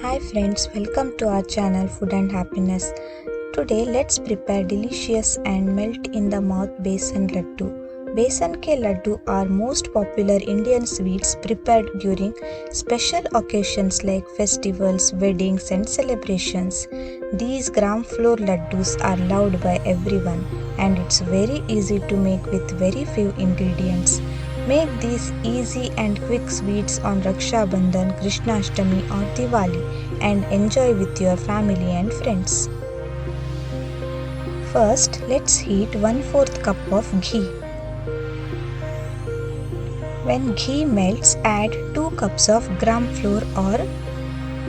Hi friends, welcome to our channel Food and Happiness. Today let's prepare delicious and melt in the mouth Besan Laddu. Besan Ke Laddu are most popular Indian sweets prepared during special occasions like festivals, weddings and celebrations. These gram flour laddus are loved by everyone and it's very easy to make with very few ingredients. Make these easy and quick sweets on Raksha Bandhan, Krishnashtami or Diwali and enjoy with your family and friends. First, let's heat 1/4 cup of ghee. When ghee melts, add 2 cups of gram flour or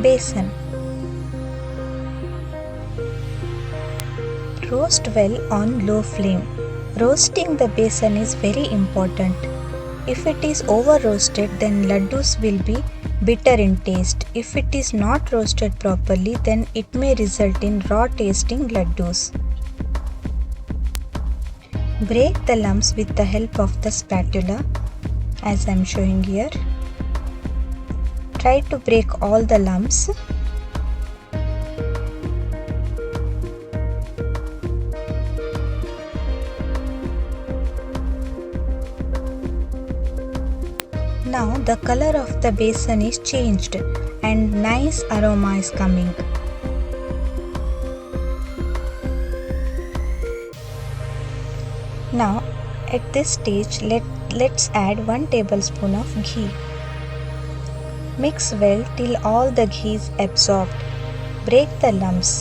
besan. Roast well on low flame. Roasting the besan is very important. If it is over roasted, then laddus will be bitter in taste. If it is not roasted properly, then it may result in raw tasting laddus. Break the lumps with the help of the spatula, as I am showing here. Try to break all the lumps. Now the color of the besan is changed and nice aroma is coming. Now at this stage let's add 1 tablespoon of ghee. Mix well till all the ghee is absorbed. Break the lumps.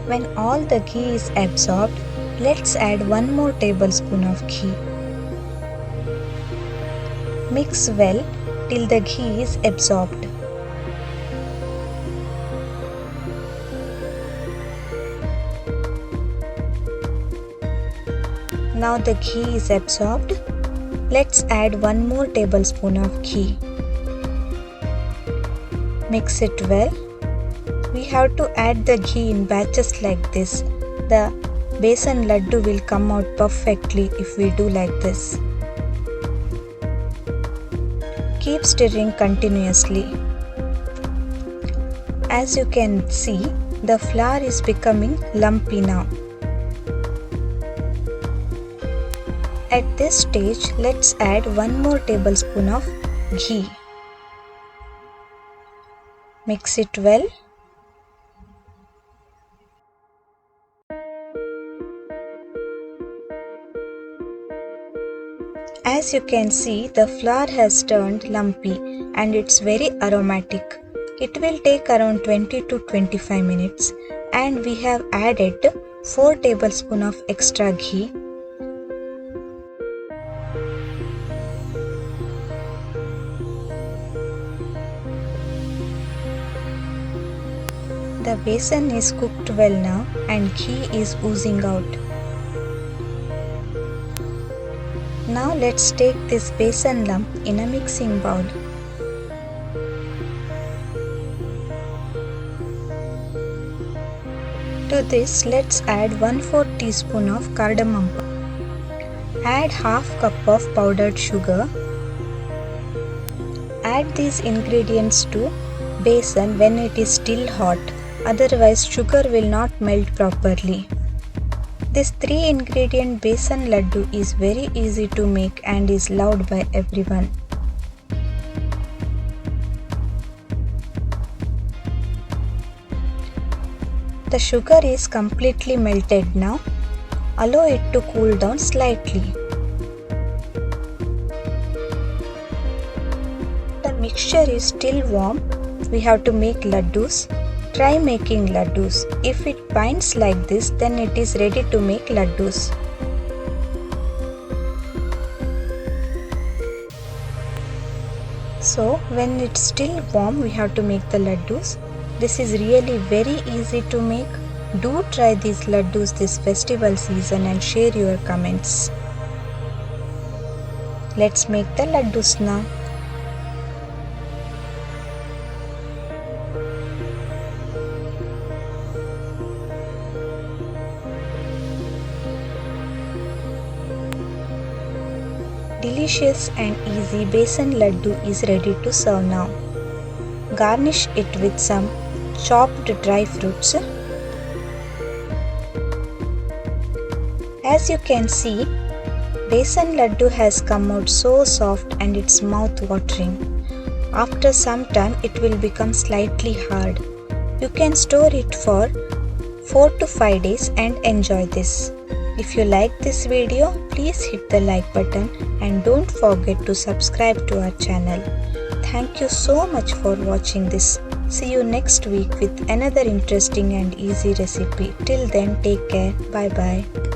When all the ghee is absorbed, let's add 1 more tablespoon of ghee. Mix well till the ghee is absorbed. Now the ghee is absorbed. Let's add 1 more tablespoon of ghee. Mix it well. We have to add the ghee in batches like this. The besan laddu will come out perfectly if we do like this. Keep stirring continuously. As you can see, the flour is becoming lumpy now. At this stage, let's add 1 more tablespoon of ghee. Mix it well. As you can see, the flour has turned lumpy and it's very aromatic. It will take around 20 to 25 minutes and we have added 4 tablespoons of extra ghee. The besan is cooked well now and ghee is oozing out. Now let's take this besan lump in a mixing bowl. To this let's add 1/4 teaspoon of cardamom. Add half cup of powdered sugar. Add these ingredients to besan when it is still hot, otherwise sugar will not melt properly. This 3 ingredient besan laddu is very easy to make and is loved by everyone. The sugar is completely melted now. Allow it to cool down slightly. The mixture is still warm. We have to make laddus. Try making laddus. If it binds like this, then it is ready to make laddus. So when it's still warm, we have to make the laddus. This is really very easy to make. Do try these laddus this festival season and share your comments. Let's make the laddus now. delicious and easy Besan Laddu is ready to serve now. Garnish it with some chopped dry fruits. As you can see, Besan Laddu has come out so soft and it's mouth-watering. After some time it will become slightly hard. You can store it for 4 to 5 days and enjoy this. If you like this video, please hit the like button and don't forget to subscribe to our channel. Thank you so much for watching this. See you next week with another interesting and easy recipe. Till then, take care. Bye bye.